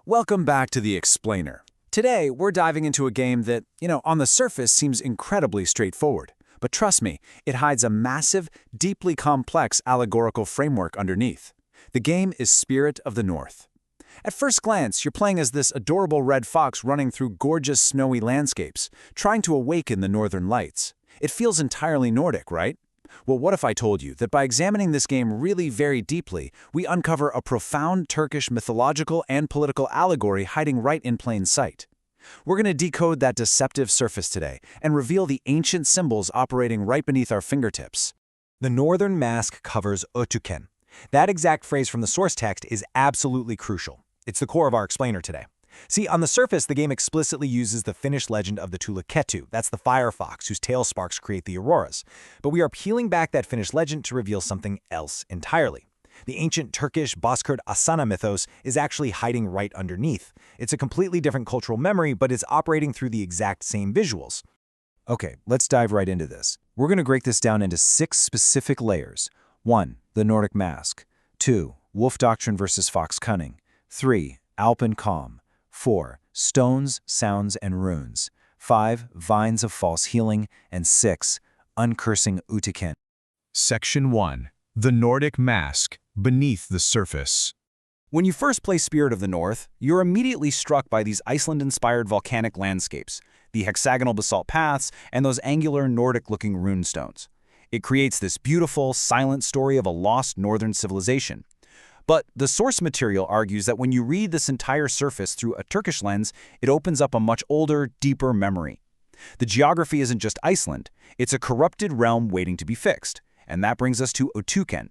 Welcome back to The Explainer. Today, we're diving into a game that, on the surface seems incredibly straightforward. But trust me, it hides a massive, deeply complex allegorical framework underneath. The game is Spirit of the North. At first glance, you're playing as this adorable red fox running through gorgeous snowy landscapes, trying to awaken the northern lights. It feels entirely Nordic, right? Well, what if I told you that by examining this game really very deeply, we uncover a profound Turkish mythological and political allegory hiding right in plain sight? We're going to decode that deceptive surface today and reveal the ancient symbols operating right beneath our fingertips. The northern mask covers Ötüken. That exact phrase from the source text is absolutely crucial. It's the core of our explainer today. See, on the surface, the game explicitly uses the Finnish legend of the Tuulikettu. That's the fire fox whose tail sparks create the auroras. But we are peeling back that Finnish legend to reveal something else entirely. The ancient Turkish Bozkurt Asana mythos is actually hiding right underneath. It's a completely different cultural memory, but it's operating through the exact same visuals. Okay, let's dive right into this. We're going to break this down into 6 specific layers. 1. The Nordic mask. 2. Wolf doctrine versus fox cunning. 3. Alpen calm. 4. Stones, sounds, and runes. 5. Vines of false healing. And 6. Uncursing Ötüken. Section 1. The Nordic Mask, Beneath the Surface. When you first play Spirit of the North, you're immediately struck by these Iceland-inspired volcanic landscapes, the hexagonal basalt paths, and those angular Nordic-looking rune stones. It creates this beautiful, silent story of a lost northern civilization. But the source material argues that when you read this entire surface through a Turkish lens, it opens up a much older, deeper memory. The geography isn't just Iceland, it's a corrupted realm waiting to be fixed. And that brings us to Ötüken.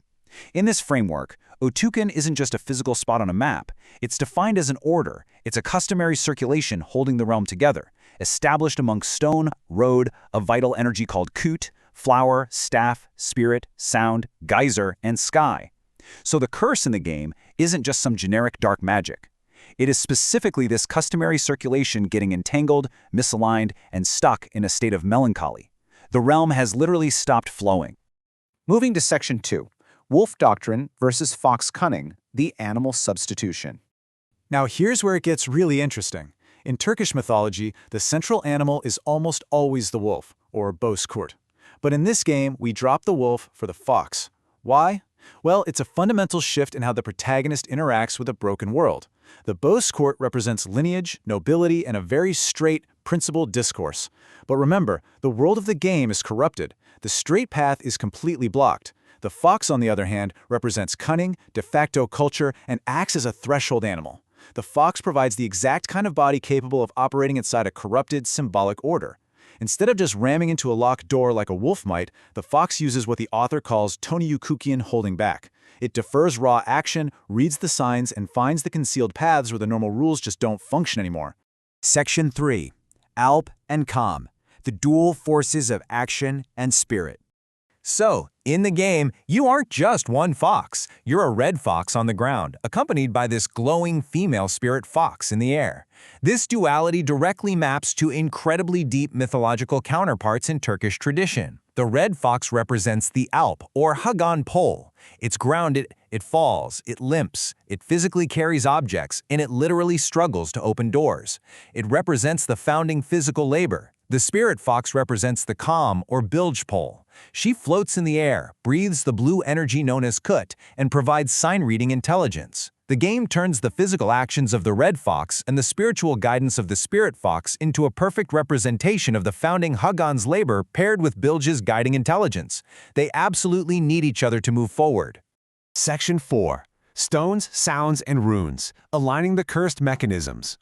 In this framework, Ötüken isn't just a physical spot on a map. It's defined as an order. It's a customary circulation holding the realm together, established among stone, road, a vital energy called kut, flower, staff, spirit, sound, geyser, and sky. So the curse in the game isn't just some generic dark magic. It is specifically this customary circulation getting entangled, misaligned, and stuck in a state of melancholy. The realm has literally stopped flowing. Moving to Section 2, Wolf Doctrine versus Fox Cunning, the Animal Substitution. Now here's where it gets really interesting. In Turkish mythology, the central animal is almost always the wolf, or Bozkurt. But in this game, we drop the wolf for the fox. Why? Well, it's a fundamental shift in how the protagonist interacts with a broken world. The Bozkurt represents lineage, nobility, and a very straight, principled discourse. But remember, the world of the game is corrupted. The straight path is completely blocked. The fox, on the other hand, represents cunning, de facto culture, and acts as a threshold animal. The fox provides the exact kind of body capable of operating inside a corrupted, symbolic order. Instead of just ramming into a locked door like a wolf might, the fox uses what the author calls Toniyukukian holding back. It defers raw action, reads the signs, and finds the concealed paths where the normal rules just don't function anymore. Section 3. Alp and Calm, the dual forces of action and spirit. So, in the game, you aren't just one fox. You're a red fox on the ground, accompanied by this glowing female spirit fox in the air. This duality directly maps to incredibly deep mythological counterparts in Turkish tradition. The red fox represents the Alp, or Hagan pole. It's grounded, it falls, it limps, it physically carries objects, and it literally struggles to open doors. It represents the founding physical labor. The spirit fox represents the calm, or bilge pole. She floats in the air, breathes the blue energy known as kut, and provides sign-reading intelligence. The game turns the physical actions of the red fox and the spiritual guidance of the spirit fox into a perfect representation of the founding Hagan's labor paired with Bilge's guiding intelligence. They absolutely need each other to move forward. Section 4. Stones, Sounds, and Runes, Aligning the Cursed Mechanisms.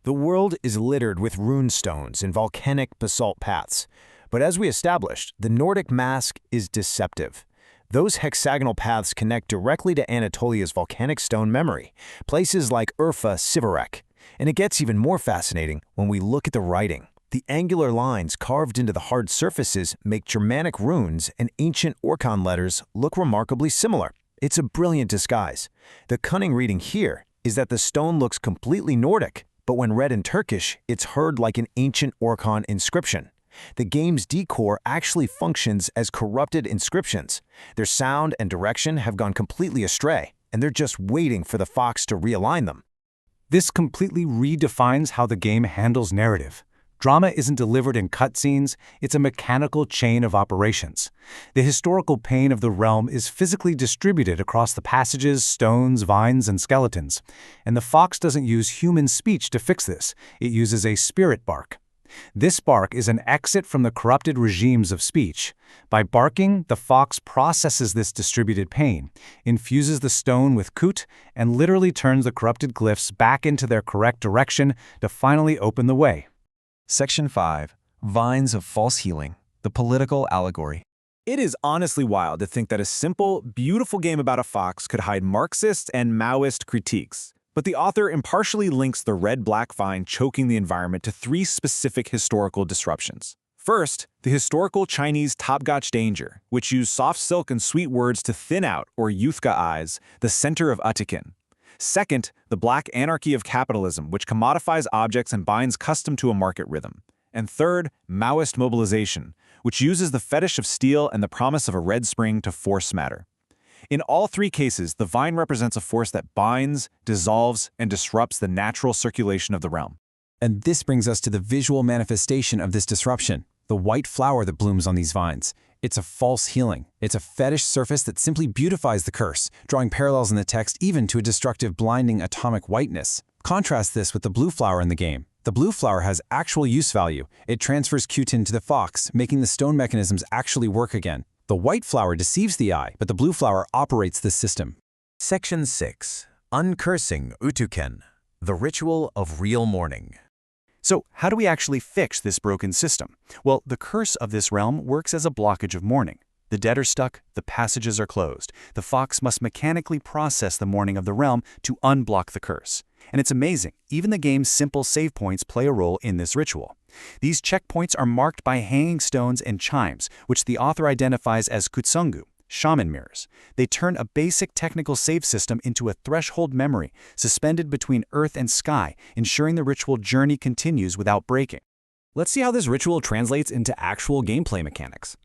The world is littered with rune stones and volcanic basalt paths. But as we established, the Nordic mask is deceptive. Those hexagonal paths connect directly to Anatolia's volcanic stone memory, places like Urfa Siverek. And it gets even more fascinating when we look at the writing. The angular lines carved into the hard surfaces make Germanic runes and ancient Orkan letters look remarkably similar. It's a brilliant disguise. The cunning reading here is that the stone looks completely Nordic, but when read in Turkish, it's heard like an ancient Orkan inscription. The game's decor actually functions as corrupted inscriptions. Their sound and direction have gone completely astray, and they're just waiting for the fox to realign them. This completely redefines how the game handles narrative. Drama isn't delivered in cutscenes, it's a mechanical chain of operations. The historical pain of the realm is physically distributed across the passages, stones, vines, and skeletons. And the fox doesn't use human speech to fix this, it uses a spirit bark. This bark is an exit from the corrupted regimes of speech. By barking, the fox processes this distributed pain, infuses the stone with kut, and literally turns the corrupted glyphs back into their correct direction to finally open the way. Section 5. Vines of False Healing, the Political Allegory. It is honestly wild to think that a simple, beautiful game about a fox could hide Marxist and Maoist critiques. But the author impartially links the red-black vine choking the environment to 3 specific historical disruptions. First, the historical Chinese Topgotch danger, which used soft silk and sweet words to thin out, or Youthka eyes, the center of Ötüken. Second, the black anarchy of capitalism, which commodifies objects and binds custom to a market rhythm. And third, Maoist mobilization, which uses the fetish of steel and the promise of a red spring to force matter. In all 3 cases, the vine represents a force that binds, dissolves, and disrupts the natural circulation of the realm. And this brings us to the visual manifestation of this disruption, the white flower that blooms on these vines. It's a false healing. It's a fetish surface that simply beautifies the curse, drawing parallels in the text even to a destructive, blinding atomic whiteness. Contrast this with the blue flower in the game. The blue flower has actual use value. It transfers Q10 to the fox, making the stone mechanisms actually work again. The white flower deceives the eye, but the blue flower operates this system. Section 6. Uncursing Ötüken, the Ritual of Real Mourning. So, how do we actually fix this broken system? Well, the curse of this realm works as a blockage of mourning. The dead are stuck, the passages are closed. The fox must mechanically process the mourning of the realm to unblock the curse. And it's amazing, even the game's simple save points play a role in this ritual. These checkpoints are marked by hanging stones and chimes, which the author identifies as kutsungu, shaman mirrors. They turn a basic technical save system into a threshold memory, suspended between earth and sky, ensuring the ritual journey continues without breaking. Let's see how this ritual translates into actual gameplay mechanics.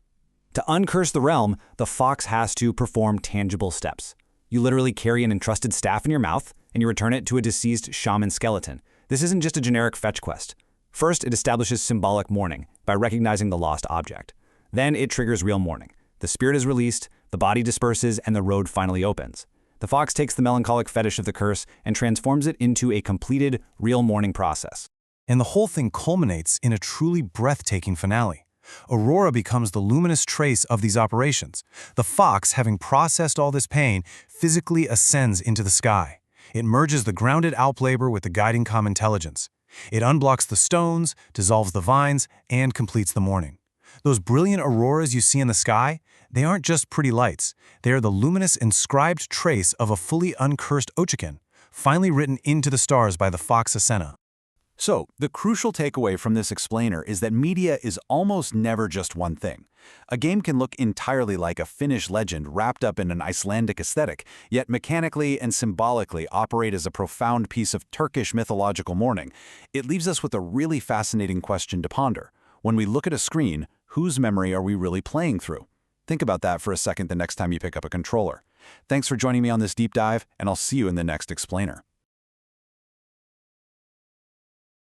To uncurse the realm, the fox has to perform tangible steps. You literally carry an entrusted staff in your mouth, and you return it to a deceased shaman skeleton. This isn't just a generic fetch quest. First, it establishes symbolic mourning by recognizing the lost object. Then it triggers real mourning. The spirit is released, the body disperses, and the road finally opens. The fox takes the melancholic fetish of the curse and transforms it into a completed, real mourning process. And the whole thing culminates in a truly breathtaking finale. Aurora becomes the luminous trace of these operations. The fox, having processed all this pain, physically ascends into the sky. It merges the grounded Alp labor with the guiding calm intelligence. It unblocks the stones, dissolves the vines, and completes the mourning. Those brilliant auroras you see in the sky, they aren't just pretty lights. They are the luminous inscribed trace of a fully uncursed Ötüken, finally written into the stars by the fox Asena. So, the crucial takeaway from this explainer is that media is almost never just one thing. A game can look entirely like a Finnish legend wrapped up in an Icelandic aesthetic, yet mechanically and symbolically operate as a profound piece of Turkish mythological mourning. It leaves us with a really fascinating question to ponder. When we look at a screen, whose memory are we really playing through? Think about that for a second the next time you pick up a controller. Thanks for joining me on this deep dive, and I'll see you in the next explainer.